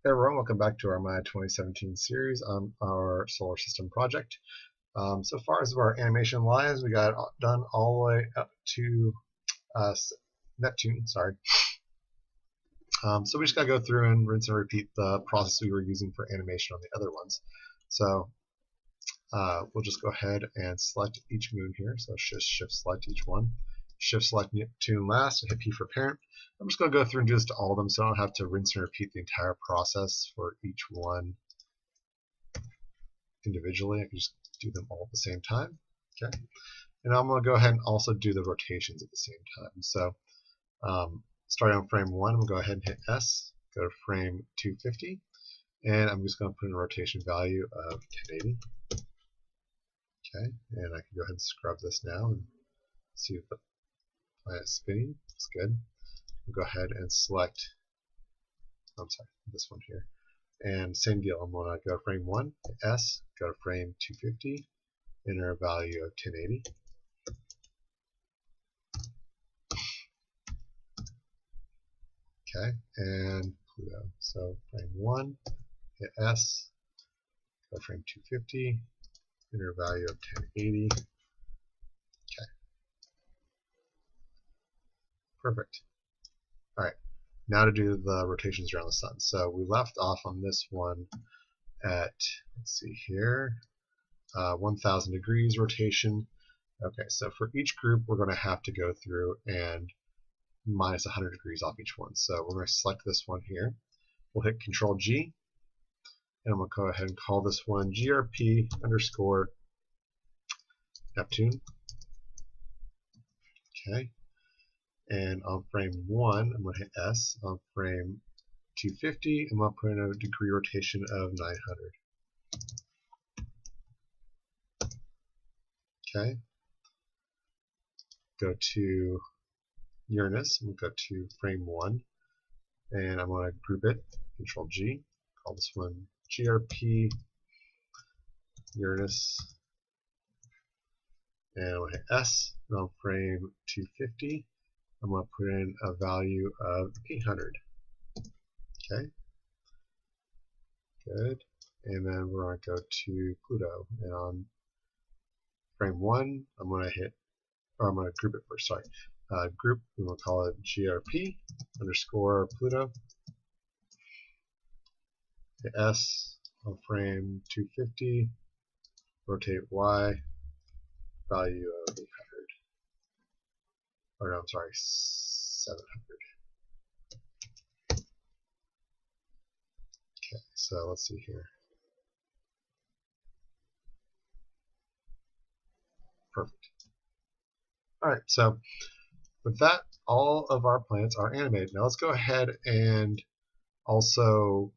Hey everyone, welcome back to our Maya 2017 series on our solar system project. So far as our animation lies, we got done all the way up to Neptune. Sorry. So we just got to go through and rinse and repeat the process we were using for animation on the other ones. So we'll just go ahead and select each moon here. So just shift select each one. Shift select Neptune last and hit P for parent. I'm just going to go through and do this to all of them so I don't have to rinse and repeat the entire process for each one individually. I can just do them all at the same time. Okay. And I'm going to go ahead and also do the rotations at the same time. So starting on frame 1, I'm going to go ahead and hit S, go to frame 250, and I'm just going to put in a rotation value of 1080. Okay, and I can go ahead and scrub this now and see if the planet's spinning. It's good. We'll go ahead and select, I'm sorry, this one here. And same deal, I'm going to go to frame 1, hit S, go to frame 250, enter a value of 1080. Okay, and Pluto. So frame 1, hit S, go to frame 250, enter a value of 1080. Okay, perfect. All right, now to do the rotations around the sun. So we left off on this one at, let's see here, 1000 degrees rotation. Okay, so for each group, we're going to have to go through and minus 100 degrees off each one. So we're going to select this one here. We'll hit Control G, and I'm going to go ahead and call this one GRP underscore Neptune. Okay, and on frame 1, I'm going to hit S. On frame 250, I'm going to put in a degree rotation of 900. Okay, go to Uranus. I'm going to go to frame 1, and I'm going to group it, Control G, call this one GRP Uranus, and I'm going to hit S, and on frame 250, I'm going to put in a value of 800. Okay, good, and then we're going to go to Pluto, and on frame 1, I'm going to group it first, sorry. Group, and we'll call it GRP underscore Pluto. Hit S on frame 250, rotate Y, value of 800. Or no, I'm sorry, 700. Okay, so let's see here. Perfect. Alright, so with that, all of our planets are animated. Now let's go ahead and also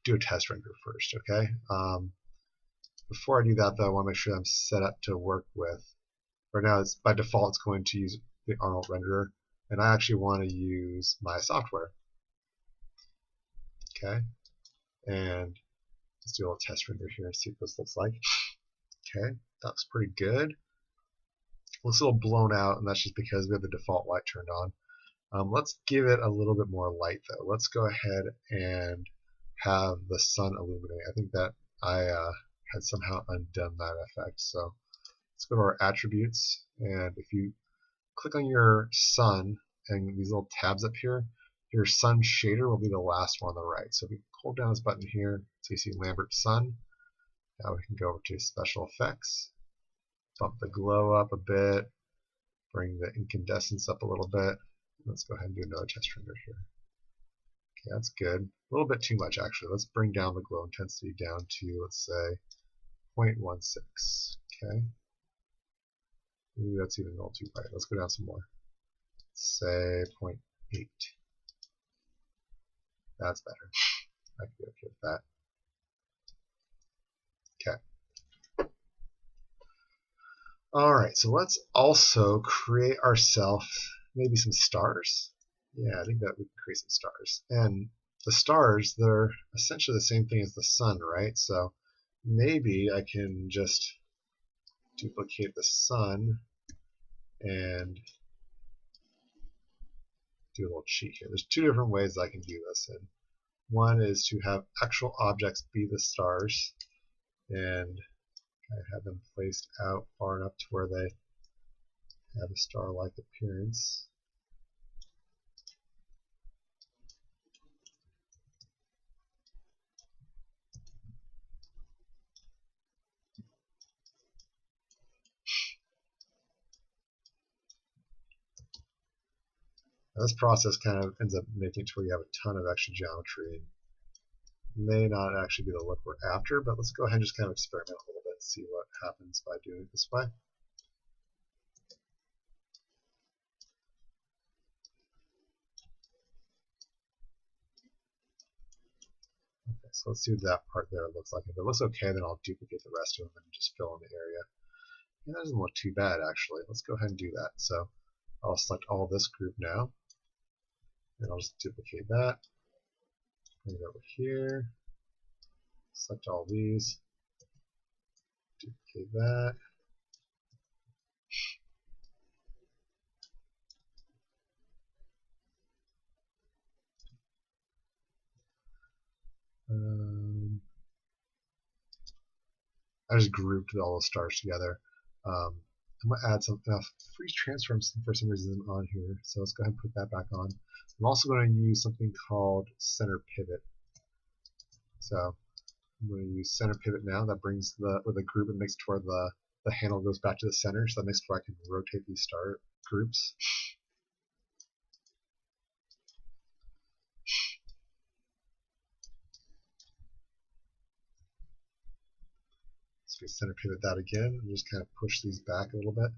do a test render first, okay? Before I do that, though, I want to make sure I'm set up to work with. Right now, by default, it's going to use the Arnold renderer, and I actually want to use my software. Okay, and let's do a little test render here and see what this looks like. Okay, that looks pretty good. Looks a little blown out, and that's just because we have the default light turned on. Let's give it a little bit more light, though. Let's go ahead and have the sun illuminate. I think that I had somehow undone that effect. So let's go to our attributes, and if you click on your sun and these little tabs up here, your sun shader will be the last one on the right. So if we hold down this button here, so you see Lambert Sun. Now we can go over to Special Effects, bump the glow up a bit, bring the incandescence up a little bit. Let's go ahead and do another test render here. Okay, that's good. A little bit too much, actually. Let's bring down the glow intensity down to, let's say, 0.16. Okay. Ooh, that's even a little too bright. Let's go down some more. Say 0.8. That's better. I can be okay with that. Okay. Alright, so let's also create ourselves maybe some stars. Yeah, I think that we can create some stars. And the stars, they're essentially the same thing as the sun, right? So maybe I can just duplicate the sun and do a little cheat here. There's two different ways I can do this. And One is to have actual objects be the stars, and I have them placed out far enough to where they have a star-like appearance. Now this process kind of ends up making it to where you have a ton of extra geometry. And may not actually be the look we're after, but let's go ahead and just kind of experiment a little bit and see what happens by doing it this way. Okay, so let's see what that part there looks like. If it looks okay, then I'll duplicate the rest of them and just fill in the area. Yeah, that doesn't look too bad actually. Let's go ahead and do that. So I'll select all this group now, and I'll just duplicate that. Bring it over here. Select all these. Duplicate that. I just grouped all the stars together. I'm going to add some free transforms for some reason on here, so let's go ahead and put that back on. I'm also going to use something called center pivot. So I'm going to use center pivot now. That brings with a group, it makes it to where the handle goes back to the center, so that makes it where I can rotate these star groups. So we center pivot that again and just kind of push these back a little bit.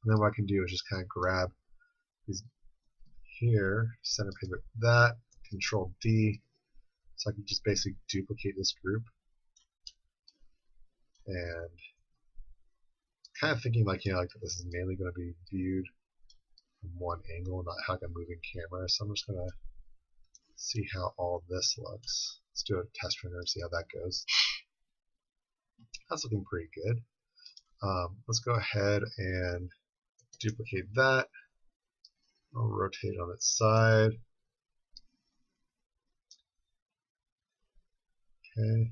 And then what I can do is just kind of grab these here, center pivot that, Control D, so I can just basically duplicate this group. And kind of thinking like, like this is mainly going to be viewed from one angle, not like a moving camera. So I'm just going to see how all this looks. Let's do a test render and see how that goes. That's looking pretty good. Let's go ahead and duplicate that. I'll rotate it on its side. Okay.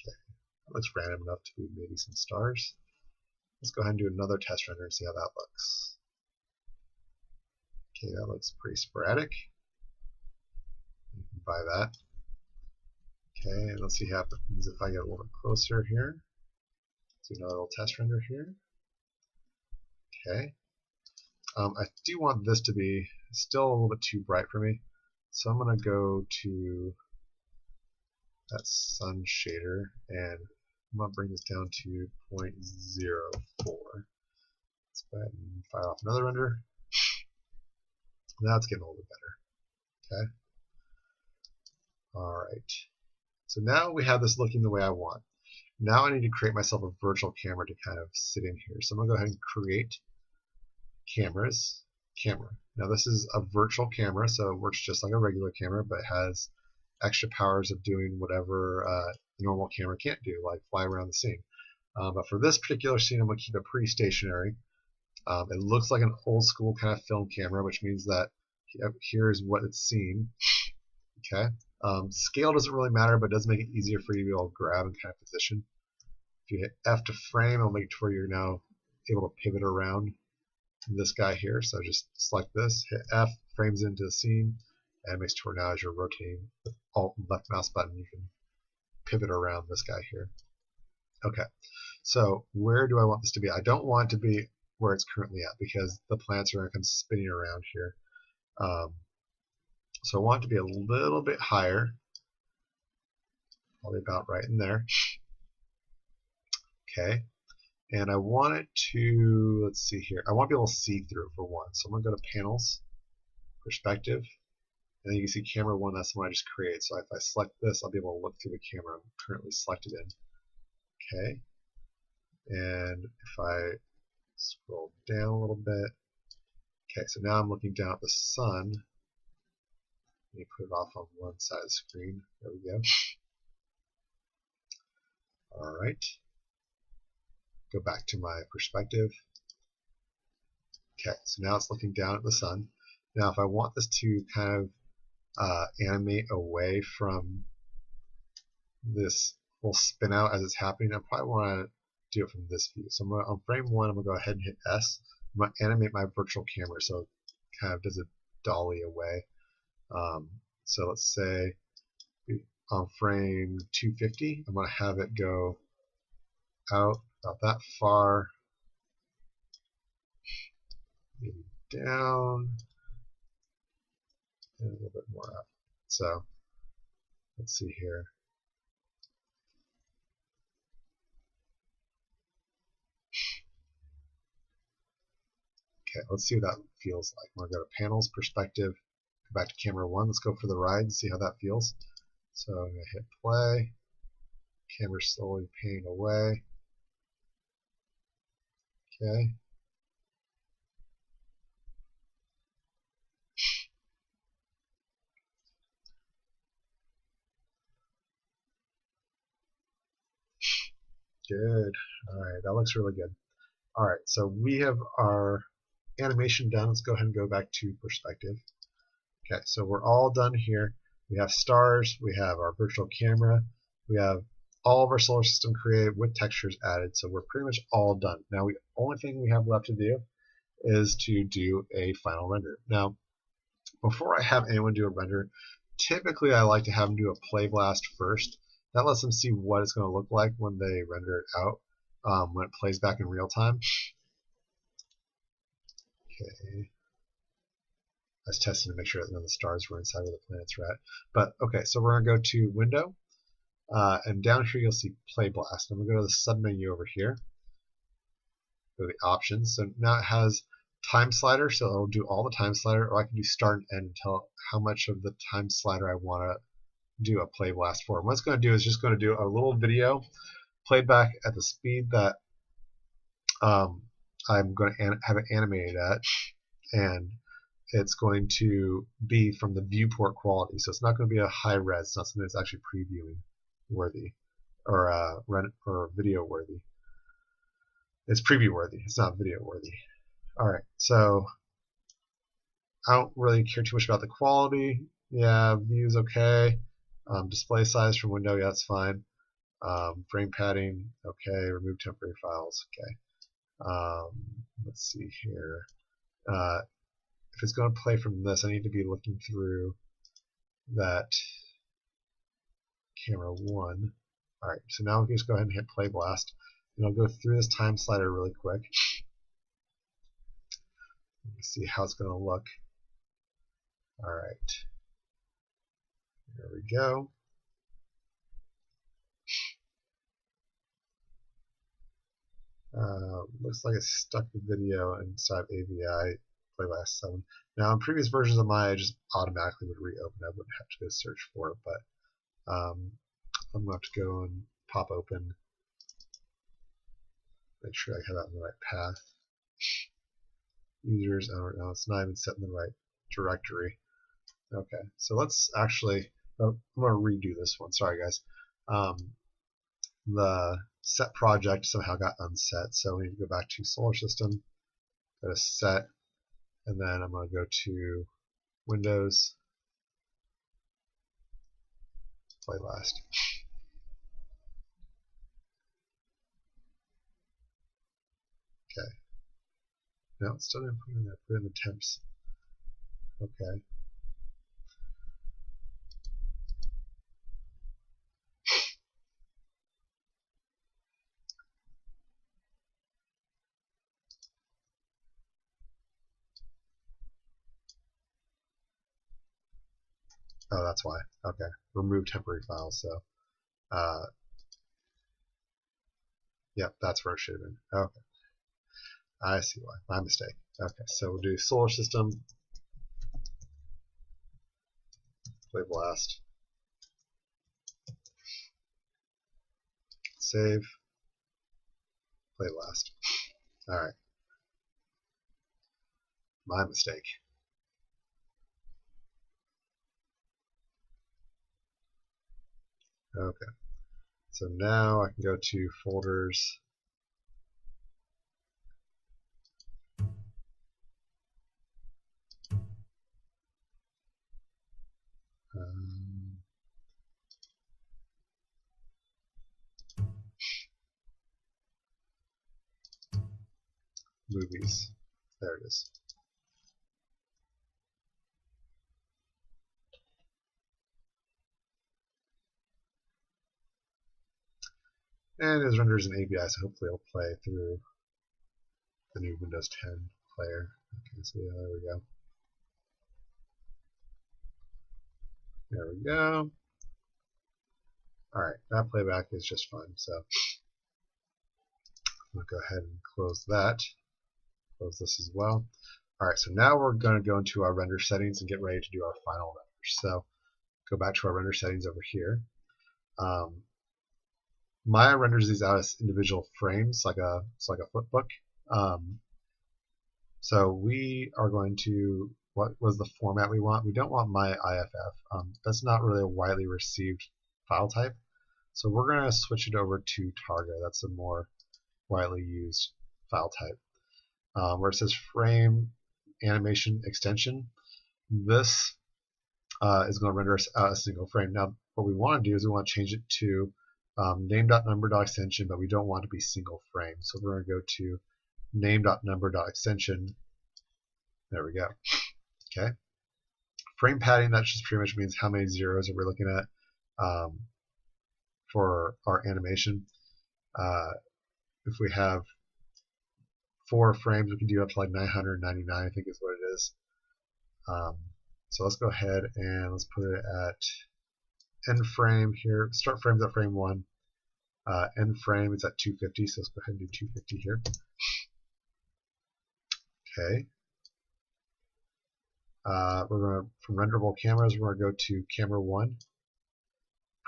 That looks random enough to be maybe some stars. Let's go ahead and do another test render and see how that looks. Okay, that looks pretty sporadic. You can buy that. Okay, and let's see what happens if I get a little bit closer here. Let's do another little test render here. Okay. I do want this to be still a little bit too bright for me, so I'm going to go to that sun shader and I'm going to bring this down to 0.04. Let's go ahead and fire off another render. Now it's getting a little bit better. Okay. Alright. So now we have this looking the way I want. Now I need to create myself a virtual camera to kind of sit in here. So I'm going to go ahead and create cameras. Camera. Now this is a virtual camera, so it works just like a regular camera, but it has extra powers of doing whatever a normal camera can't do, like fly around the scene. But for this particular scene, I'm going to keep it pretty stationary. It looks like an old school kind of film camera, which means that here's what it's seen. Okay. Scale doesn't really matter, but it does make it easier for you to be able to grab and kind of position. If you hit F to frame, it'll make it to where you're now able to pivot around this guy here. So just select this, hit F, frames into the scene, and it makes it to where now as you're rotating with Alt and left mouse button, you can pivot around this guy here. Okay, so where do I want this to be? I don't want it to be where it's currently at because the plants are going to come spinning around here. So I want it to be a little bit higher, probably about right in there. Okay, and I want it to, let's see here, I want to be able to see through for one. So I'm going to go to Panels, Perspective, and then you can see Camera 1, that's the one I just created. So if I select this, I'll be able to look through the camera I'm currently selected in. Okay, and if I scroll down a little bit, okay, so now I'm looking down at the sun. Let me put it off on one side of the screen. There we go. Alright. Go back to my perspective. Okay, so now it's looking down at the sun. Now if I want this to kind of animate away from this whole spin out as it's happening, I probably want to do it from this view. So on frame 1, I'm going to go ahead and hit S. I'm going to animate my virtual camera so it kind of does a dolly away. So let's say on frame 250, I'm going to have it go out about that far, maybe down, and a little bit more up. So let's see here. Okay, let's see what that feels like. I'm going to go to Panels, Perspective, go back to Camera 1. Let's go for the ride and see how that feels. So I'm going to hit play. Camera slowly panning away. Okay. Good. Alright, that looks really good. Alright, so we have our animation done. Let's go ahead and go back to perspective. Okay, so we're all done here. We have stars, we have our virtual camera, we have all of our solar system created with textures added, so we're pretty much all done. Now the only thing we have left to do is to do a final render. Now, before I have anyone do a render, typically I like to have them do a play blast first. That lets them see what it's going to look like when they render it out, when it plays back in real time. Okay. I was testing to make sure that none of the stars were inside where the planets were at. But okay, so we're going to go to Window, and down here you'll see Play Blast. I'm going to go to the submenu over here, go to the options. So now it has time slider, so it'll do all the time slider, or I can do start and end and tell how much of the time slider I want to do a play blast for. And what it's going to do is just going to do a little video played back at the speed that I'm going to have it animated at, and it's going to be from the viewport quality. So it's not going to be a high res. It's not something that's actually previewing worthy or video worthy. It's preview worthy. It's not video worthy. Alright, so I don't really care too much about the quality. Yeah, view's okay. Display size from window, yeah, that's fine. Frame padding, okay. Remove temporary files, okay. Let's see here. If it's going to play from this, I need to be looking through that camera 1. Alright, so now we can just go ahead and hit play blast. And I'll go through this time slider really quick. Let me see how it's going to look. Alright. There we go. Looks like it stuck the video inside AVI Playlast 7. Now, in previous versions of Maya, it just automatically would reopen. I wouldn't have to go search for it, but I'm going to have to go and pop open, make sure I have that in the right path. Users, I don't know, it's not even set in the right directory. Okay, so let's actually, I'm going to redo this one. Sorry, guys. The set project somehow got unset, so we need to go back to Solar System, go to Set, and then I'm going to go to Windows, Play Last. Okay. No, it's still didn't put it in there. Put it in the temps. Okay. Oh, that's why. Okay. Remove temporary files. So, yep, that's where it should have been. Okay. I see why. My mistake. Okay, so we'll do Solar System, Play Blast, save, Play Blast. Alright. My mistake. Okay. So now I can go to folders. Movies. There it is. And it renders an ABI, so hopefully it'll play through the new Windows 10 player. Okay, so yeah, there we go. There we go. Alright, that playback is just fine. So I'm going to go ahead and close that. Close this as well. Alright, so now we're going to go into our render settings and get ready to do our final renders. So go back to our render settings over here. Maya renders these out as individual frames, like a flipbook. So we are going to, what was the format we want? We don't want Maya IFF. That's not really a widely received file type. So we're going to switch it over to Targa. That's a more widely used file type. Where it says frame animation extension, this is going to render us out a single frame. Now, what we want to do is we want to change it to name.number.extension, but we don't want it to be single frame. So we're going to go to name.number.extension. There we go. Okay. Frame padding, that just pretty much means how many zeros are we looking at for our animation. If we have 4 frames, we can do up to like 999, I think is what it is. So let's go ahead and let's put it at end frame here. Start frames at frame 1. End frame is at 250, so let's go ahead and do 250 here. Okay. We're going to, from renderable cameras, we're going to go to camera 1.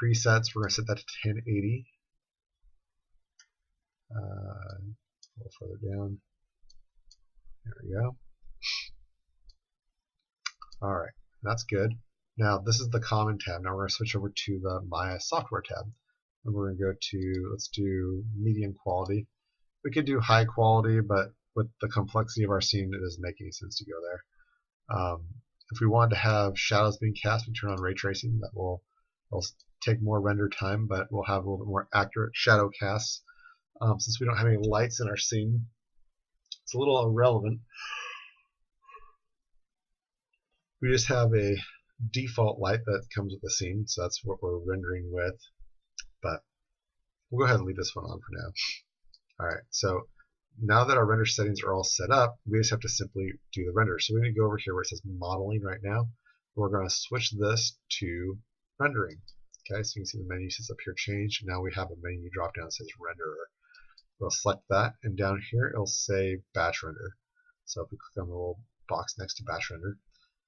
Presets, we're going to set that to 1080. A little further down. There we go. Alright, that's good. Now this is the common tab. Now we're going to switch over to the Maya software tab. And we're going to go to, let's do medium quality. We could do high quality, but with the complexity of our scene, it doesn't make any sense to go there. If we wanted to have shadows being cast, we turn on ray tracing. That will take more render time, but we'll have a little bit more accurate shadow casts. Since we don't have any lights in our scene, it's a little irrelevant. We just have a default light that comes with the scene, so that's what we're rendering with. But we'll go ahead and leave this one on for now. Alright, so now that our render settings are all set up, we just have to simply do the render. So we're going to go over here where it says modeling right now. We're going to switch this to rendering. Okay, so you can see the menu says up here change. Now we have a menu drop down that says renderer. We'll select that, and down here it'll say batch render. So if we click on the little box next to batch render,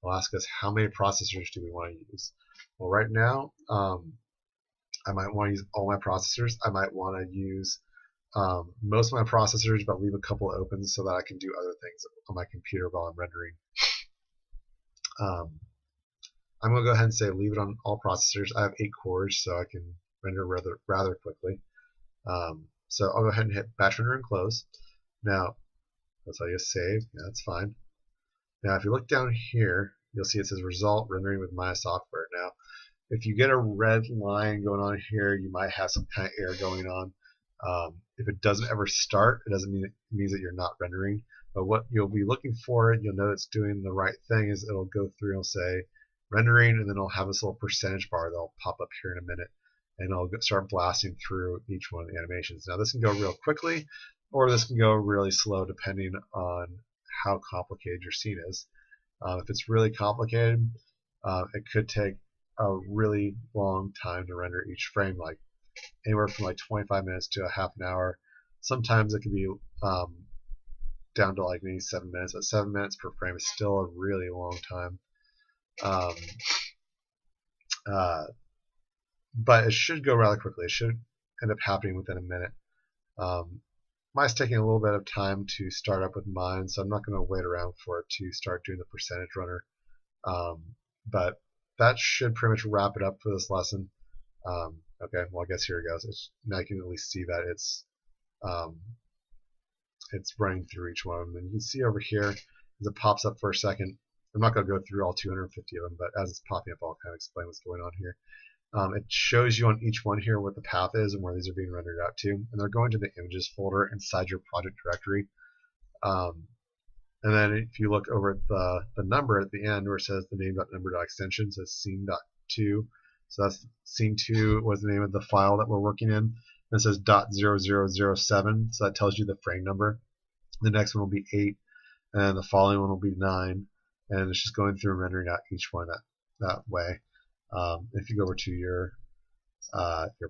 it'll ask us how many processors do we want to use. Well, right now I might want to use all my processors. I might want to use most of my processors, but leave a couple open so that I can do other things on my computer while I'm rendering. I'm going to go ahead and say leave it on all processors. I have 8 cores, so I can render rather quickly. So I'll go ahead and hit batch render and close. Now, let's tell you save. Yeah, that's fine. Now, if you look down here, you'll see it says result rendering with Maya software. Now, if you get a red line going on here, you might have some kind of error going on. If it doesn't ever start, it doesn't mean it means that you're not rendering. But what you'll be looking for, you'll know it's doing the right thing, is it'll go through and it'll say rendering, and then it'll have this little percentage bar that'll pop up here in a minute, and it'll start blasting through each one of the animations. Now this can go real quickly, or this can go really slow depending on how complicated your scene is. If it's really complicated, it could take a really long time to render each frame, like anywhere from like 25 minutes to a half an hour. Sometimes it can be down to like maybe 7 minutes, but 7 minutes per frame is still a really long time. But it should go rather quickly. It should end up happening within a minute. Mine's taking a little bit of time to start up with mine, so I'm not going to wait around for it to start doing the percentage runner. But that should pretty much wrap it up for this lesson. Okay, well I guess here it goes. Now you can at least see that it's running through each one of them. And you can see over here as it pops up for a second. I'm not going to go through all 250 of them, but as it's popping up, I'll kind of explain what's going on here. It shows you on each one here what the path is and where these are being rendered out to, and they're going to the images folder inside your project directory. And then if you look over at the number at the end where it says the name.number.extension, it says scene.2. So that's scene2 was the name of the file that we're working in. And it says .0007, so that tells you the frame number. The next one will be 8, and the following one will be 9, and it's just going through and rendering out each one that way. If you go over to your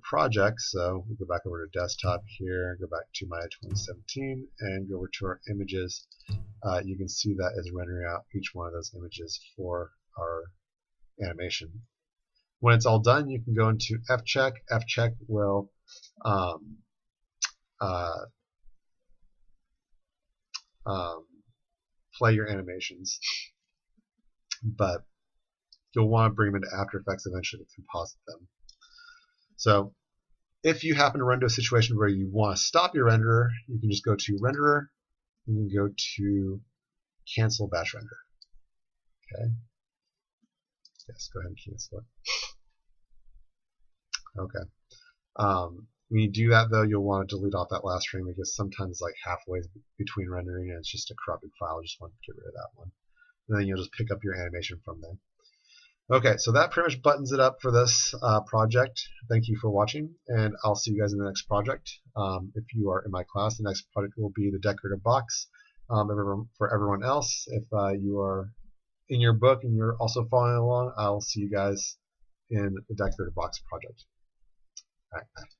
project, so we go back over to desktop here, go back to Maya 2017, and go over to our images. You can see that is rendering out each one of those images for our animation. When it's all done, you can go into fcheck. Fcheck will play your animations, but you'll want to bring them into After Effects eventually to composite them. So if you happen to run into a situation where you want to stop your renderer, you can just go to Renderer, and you can go to Cancel Batch Render. Okay. Yes, go ahead and cancel it. Okay. When you do that, though, you'll want to delete off that last frame because sometimes like halfway between rendering and it's just a corrupted file. Just want to get rid of that one. And then you'll just pick up your animation from there. Okay, so that pretty much buttons it up for this project. Thank you for watching, and I'll see you guys in the next project. If you are in my class, the next project will be the decorative box. For everyone else, if you are in your book and you're also following along, I'll see you guys in the decorative box project. All right, bye.